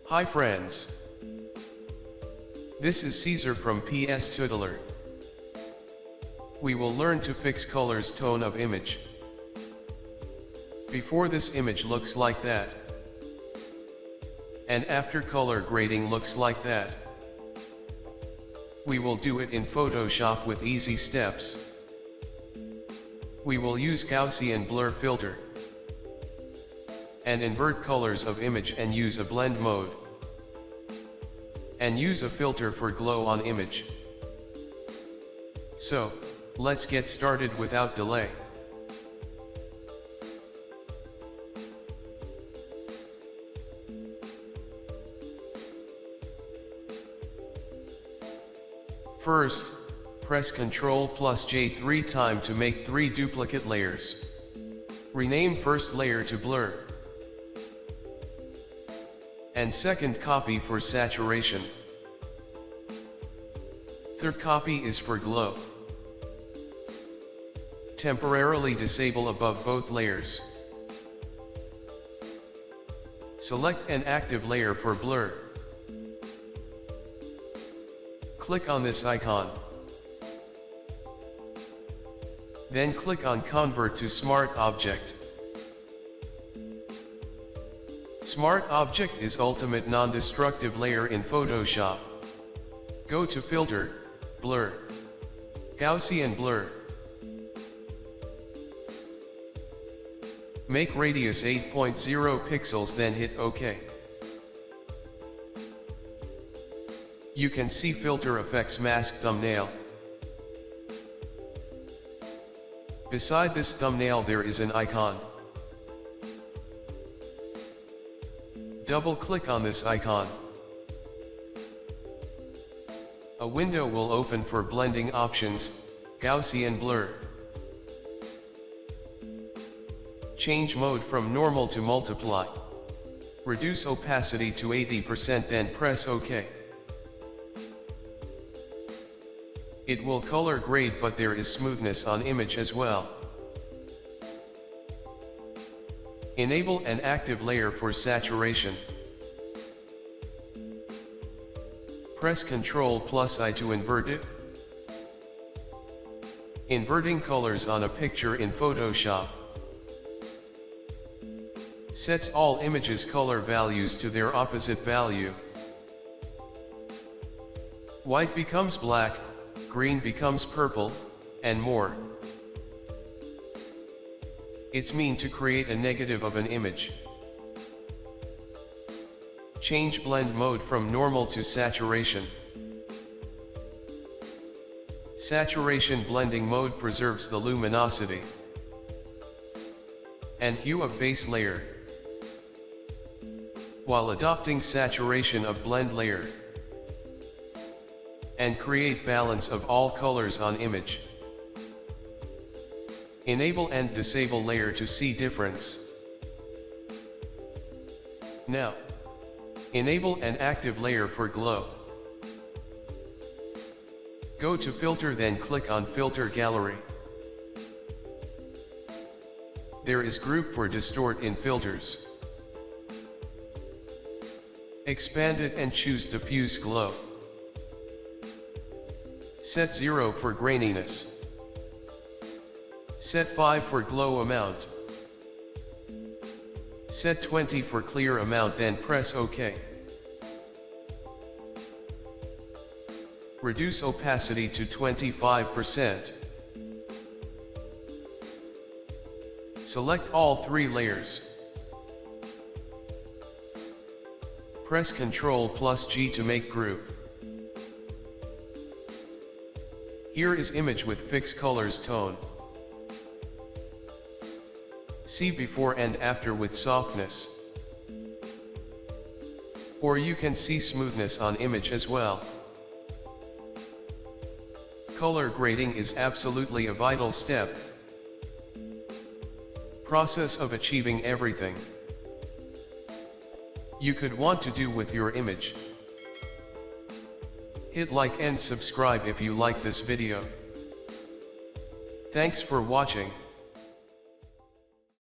Hi friends. This is Caesar from PS Tutelar. We will learn to fix colors tone of image. Before this image looks like that. And after color grading looks like that. We will do it in Photoshop with easy steps. We will use Gaussian Blur filter. And invert colors of image and use a blend mode. And use a filter for glow on image. So, let's get started without delay. First, press Ctrl+J 3 times to make 3 duplicate layers. Rename first layer to blur. And second copy for saturation. Third copy is for glow. Temporarily disable above both layers. Select an active layer for blur. Click on this icon. Then click on Convert to Smart Object. Smart Object is ultimate non-destructive layer in Photoshop. Go to Filter, Blur, Gaussian Blur. Make radius 8.0 pixels, then hit OK. You can see filter effects mask thumbnail. Beside this thumbnail there is an icon. Double click on this icon. A window will open for blending options, Gaussian Blur. Change mode from normal to multiply. Reduce opacity to 80%, then press OK. It will color grade, but there is smoothness on image as well. Enable an active layer for saturation. Press Ctrl+I to invert it. Inverting colors on a picture in Photoshop sets all images' color values to their opposite value. White becomes black, green becomes purple, and more. It's mean to create a negative of an image. Change blend mode from normal to saturation. Saturation blending mode preserves the luminosity and hue of base layer, while adopting saturation of blend layer, and create balance of all colors on image. Enable and disable layer to see difference. Now, enable an active layer for glow. Go to Filter, then click on Filter Gallery. There is Group for Distort in Filters. Expand it and choose Diffuse Glow. Set 0 for graininess. Set 5 for glow amount. Set 20 for clear amount, then press OK. Reduce opacity to 25%. Select all 3 layers. Press Ctrl+G to make group. Here is image with fixed colors tone. See before and after with softness. Or you can see smoothness on image as well. Color grading is absolutely a vital step. Process of achieving everything you could want to do with your image. Hit like and subscribe if you like this video. Thanks for watching.